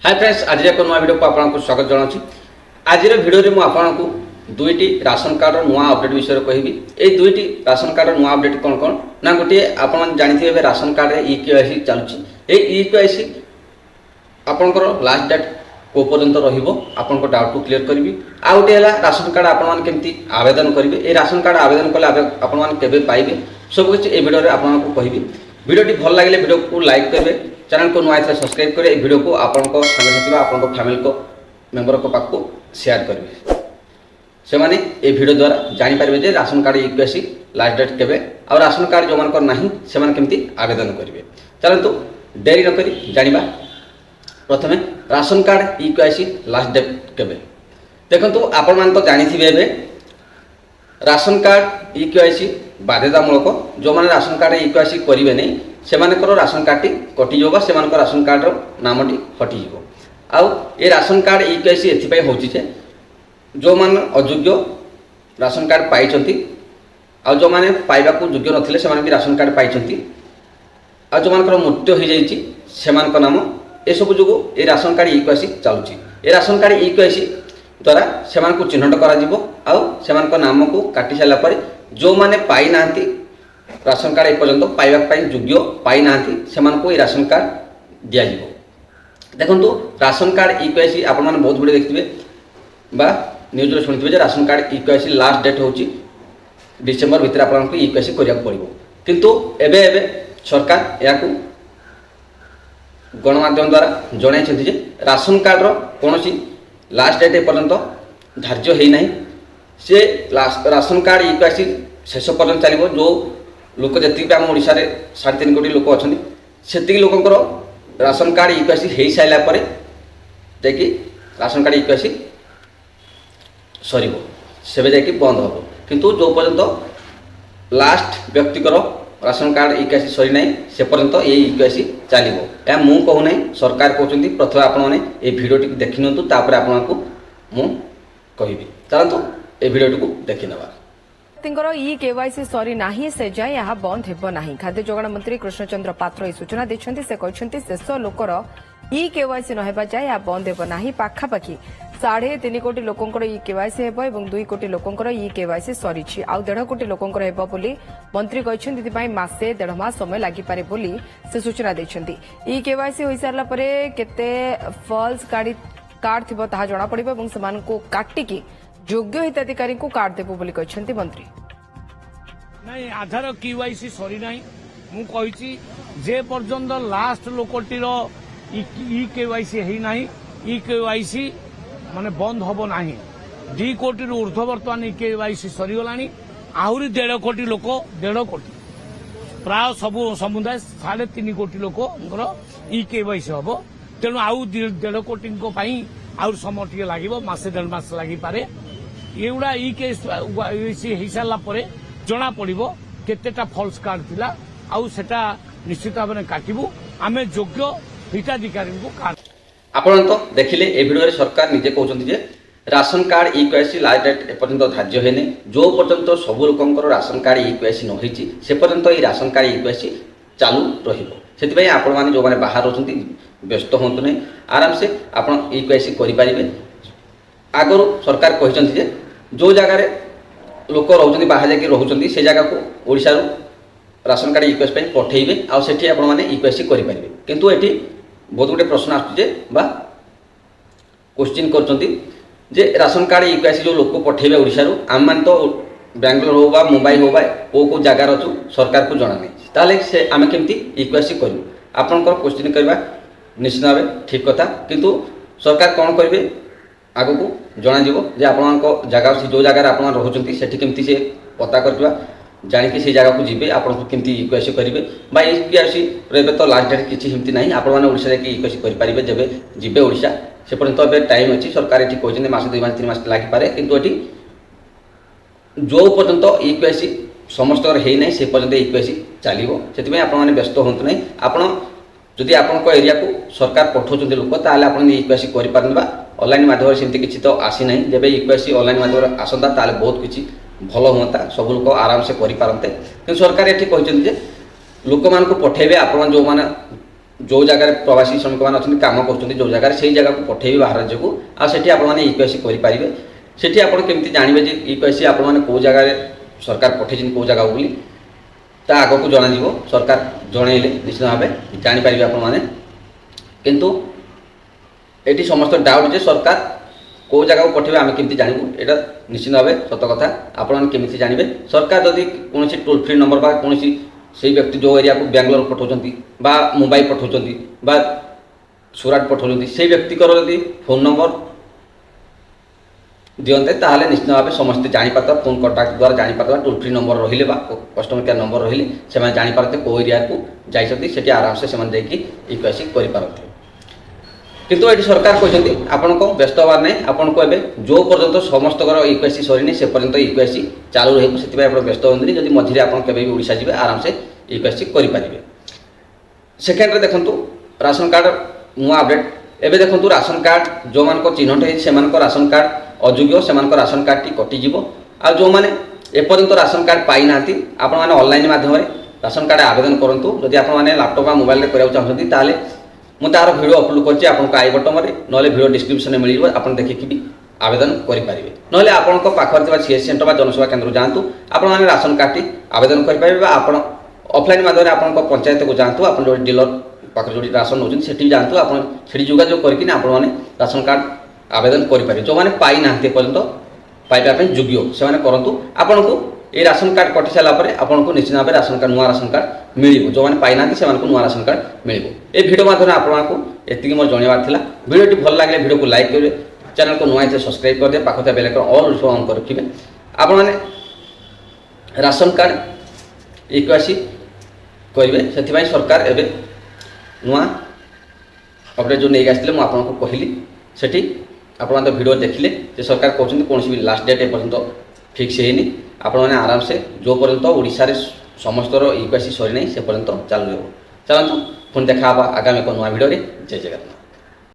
Hi friends, आज एक नया वीडियो को आपको स्वागत जनाऊँ। आज वीडियो में आपको दुईटी राशन कार्ड नुआ अपडेट विषय कहबी। ये दुईटी राशन कार्ड नुआ अपडेट कौन कौन ना गोटे आप जानते राशन कार्ड ईकेवाईसी चलुची। ईकेवाईसी आपंकर लास्ट डेट को पर्यंत रहा डाउट को क्लीयर करी। आ गए राशन कार्ड आपमती आवेदन करेंगे। ये राशन कार्ड आवेदन कले आपने पाइबे सबकि ये वीडियो आपको कहबी। वीडियोटी भल लगे वीडियो को लाइक करेंगे, चैनल को नुआ सब्सक्राइब करेंगे, वीडियो को आपको सांगसाथी आप फैमिली को मेंबर को पाक शेयर करेंगे। से माने ये वीडियो द्वारा जानीपारे जे ration card eKYC last date केवे आ राशन कार्ड जो मान नहीं से केमती आवेदन करेंगे। चलतु डेरी नक जाना प्रथमे ration card eKYC last date केवे। देखो आपण मान तो जानी राशन कार्ड ईकेवाईसी बाध्यतामूलक जो मैंने राशन कार्ड ईकेवाईसी करेंगे नहीं से राशन कार्ड टी कटिज से राशन कार्ड नामटी हटिज। आउ ये राशन कार्ड ईकेवाईसी एथपाई होची जे जो मान अयोग्य राशन कार्ड पाई आ जो मैंने पाइबा योग्य नथिले से भी राशन कार्ड पाई आ जो मान मृत्यु हो जाइए से नाम ए सब जो ये राशन कार्ड ईकेवाईसी चलुची। ये राशन कार्ड ईकेवाईसी द्वारा से चिन्हट कर नाम को काटी सारापर जो मैंने पाई ना राशन कार्ड एपर्यंत पाइबा योग्य पाई ना से राशन कार्ड दि जाव। देखो राशन कार्ड ईकेवाईसी आप बहुत गुड़े देखिए बा न्यूज रे शुणिथिबे ration card eKYC last date होची डिसेंबर भितर आपको ईकेवाईसी करिया पड़िबो। किंतु एबे एबे सरकार या गणमाध्यम द्वारा जणाइछन्ति जे राशन कार्ड रो कोनोसी लास्ट डेट एपर्यंत धार्य है नहीं। से राशन कार्ड ईकेवाईसी शेष पर्यंत चलो जो लोक जी आम ओडिशा रे 3.5 कोटी लोक अच्छा से लोकंर राशन कार्ड ईकेवाईसी हो सारापर जाकि राशन कार्ड ईकेवाईसी सर से जाकि बंद हम। किंतु जो पर्यंत लास्ट व्यक्तिकर राशन कार्ड ईकेवाईसी सरी ना से पर्यंत ये ईकेवाईसी चलो या मु कहूना सरकार कहते प्रथम आपने भिडियोटी देखी नियंतु तापर आपको मु कहबी। चलतु ये भिडियोटी को देखी नवा। ई केवाईसी सरी नाही से जाए यह बंद हेब नाही। खाद्य जोगाण मंत्री कृष्णचंद्र पात्र यह सूचना देछन्ति। से कहछन्ति शेष लोकर ई केवाईसी नहेबा जाए यह बंद हेब नाही। पाखापाखि 3.5 कोटी लोकंकर ई केवाईसी हेब एवं 2 कोटी लोकंकर ई केवाईसी सरीछि। आ 1.5 कोटी लोकंकर हेब बोली मंत्री कहछन्ति। दिपाई मासे 1.5 मास समय लागि पारे बोली से सूचना देछन्ति। ई केवाईसी होई सारला परे केते फॉल्स कार्ड थिबो ताहा जणा पड़िबो एवं समानको काटिकी योग्य हिताधिकारी को कार्ड देबो बोली कहछन्ति मंत्री। नहीं आधार केवाईसी सरी ना मु कही जे पर्यंत लास्ट लोकटीर ई केवाईसी है ना ई केवाईसी माने बंद हम ना। 2 कोटी ऊर्ध्व बर्तमान ई केवाईसी सरीगला आहरी 1.5 कोटी लोक 1.5 कोटी प्राय सब समुदाय 3.5 कोटी लोक ई केवाईसी हम। तेणु आउ 1.5 कोटी आउ समय टे लगे मसे 1.5 मास लगी पारे। एगुड़ा ई केवाईसी हो सारापर जना पड़ो केतेटा फॉल्स कार्ड थिला आउ सेटा निश्चित भाव में काटबू आम योग्य हिताधिकारी को कार्ड। आपण तो देखिले ए वीडियो रे सरकार निजे कहउछन्ति जे ration card eKYC last date एपर्यंत धार्य हेने जो पर्यंत सब लोकंकर राशन कार्ड ईकेवाईसी न होईची से पर्यंत ई राशन कार्ड ईकेवाईसी चालू रहिबो। सेति आपण माने जो माने बाहर रहउछन्ति व्यस्त होंतु नै आराम से आपण ईकेवाईसी करि परिबे। आगरो सरकार कहिसन्ति जे जो जगह रे लोक रोचंती बाहर जाकि रोचंती से जगह को ओडिशा रो राशन कार्ड ईकेवाईसी पे पठेइबे आ सेठी आपण माने ईकेवाईसी करि परिबे। किंतु एठी बहुत गुटे प्रश्न आछे बा क्वेश्चन करचंती जे राशन कार्ड ईकेवाईसी जो लोक पठेइबे ओडिशा रो आम मान तो बेंगलोर हो बा मुंबई हो बा को जगार अछु सरकार को जणा नै ताले से आमे केमती ईकेवाईसी करू। आपनकर क्वेश्चन करबा निश्चित भाव ठीक कथा। किंतु सरकार कोन करबे आगो को जनाଯିव जे आपको जगह जो जगार आप रोचंती सेठी केमती से पता करवा जानिकी से जगह को जीवे आपको केमती ईकेवाईसी करेंगे बा ईकेवाईसी रे तो लास्ट डेट किसी हिमती ना आपण मैंने ओडिशा जाकि ईकेवाईसी करेंगे जब जीवे ओडिशा से पर्यंत एवं टाइम अच्छी सरकार ये कहते मास 2 मास 3 मास लगिपारे। किंतु ये जो पर्यंत ईकेवाईसी समस्त है ना से पर्यंत ईकेवाईसी चलो से आपने व्यस्त हूँ ना। आपड़ जदि आपण एरिया को सरकार पठाउछन्ति लोक ताले आपण ईकेवाईसी करि पारनबा। ऑनलाइन माध्यम सेमती किछि तो आसी नहीं। जब ईकेवाईसी ऑनलाइन माध्यम आसंता ताले बहुत किछि भल हुआ सब लोग आराम से करि पारन्ते। कि सरकार ये कहते लोक मान को पठेबे आपण जो माने जो जगार प्रवासी श्रमिक मैंने अच्छा कम कर जो जगार से जगह को पठेबे बाहर राज्य को आठी आपने ईकेवाईसी करेंगे सेठी आप केमती जानवे जे ईकेवाईसी आपने कौ जगार सरकार पठे कौ जगह बोली ता आग को जन सरकार जनइले निश्चित भाव जापर आपने किंतु ये समस्त डाउट जे सरकार कौ जगह को पठेबे आम केमती जानबू यहाँ निश्चित भाव सत कथा आपमि जानवे सरकार जदि कौन टोल फ्री नंबर बा कौन से व्यक्ति जो एरिया को बेंगलोर पठाउछंती बा मुंबई पठाउछंती बा सुराट पठाउछंती से व्यक्तिकर जदि फोन नंबर दियंते ताहले निश्चित भाव समस्ते जानीपारता फोन कॉन्टाक्ट द्वारा जानीपारता टोल फ्री नंबर रहिले बा कस्टमर केयर नंबर रहिले से जानीपारते कौ एरिया को जाइछंती सेठी आराम से जाइकी ईकेवाईसी करिपारते किंतु ये सरकार कहते आपन को व्यस्त हबार नहीं आपन को एवं जो पर्यंत समस्त ईकेवाईसी सरीनी से पर्यंत ईकेवाईसी चालू रही से व्यस्त हमें जब मझे आप ओडिशा जी आराम से ईकेवाईसी करेंगे। सेकेंड देखु राशन कार्ड नुआ अपडेट एवं देखु राशन कार्ड जो मान चिन्हट है राशन कार्ड अयोग्य से राशन कार्ड टी कटिज आ जो मैंने एपर्यंत राशन कार्ड पाई ना आपण मैंने ऑनलाइन माध्यम राशन कार्ड आवेदन करूँ जदि आप लैपटॉप मोबाइल कराया चाहते मुझे तार भिडियो अपलोड करछि आपको आई बटन में ना भिडियो डिस्क्रिप्शन में मिल आप देखिए भी आवेदन करेंगे ना आपण पाखे सीएस सेंटर बा जनसेवा केंद्र जातु आपने राशन कार्ड टी आवेदन करेंगे आप ऑफलाइन माध्यम आप पंचायत को जातु आप जो डीलर पाखे जो राशन नौ से जातु आप जोगाजोग करके आपने राशन कार्ड आवेदन करेंगे जो मैंने पाई ना पर्यंत पाइबापी योग्य से करूँ आपन को ये राशन कार्ड कटि सारापर आपको निश्चित भाव राशन कार्ड नुआ राशन कार्ड मिल जो मैंने पाई ना से नुआ राशन कार्ड मिल ये भिडियो माध्यम आपको ये मोर जनवार था भिडियो भल लगे भिडियो को लाइक करेंगे चैनल को नुआ सब्सक्राइब कर दे पाखा बेल आइकन ऑल ऑन कर रखिए आपने राशन कार्ड ईकेवाईसी करेंगे से सरकार एवं नुआ अपडेट जो नहीं आसते मुझे आपको कहली सेठी आप भिडियो देखिले सरकार कहते कौन भी लास्ट डेट एपर्यंत फिक्स है आपने आराम से जो पर्यंत ओडिशा रे समस्त ईकेवाईसी सरी ना से पर्यंत चालू रहा चलतु पुणी देखा आगामी एक नुआ भिडियो जय जगन्नाथ।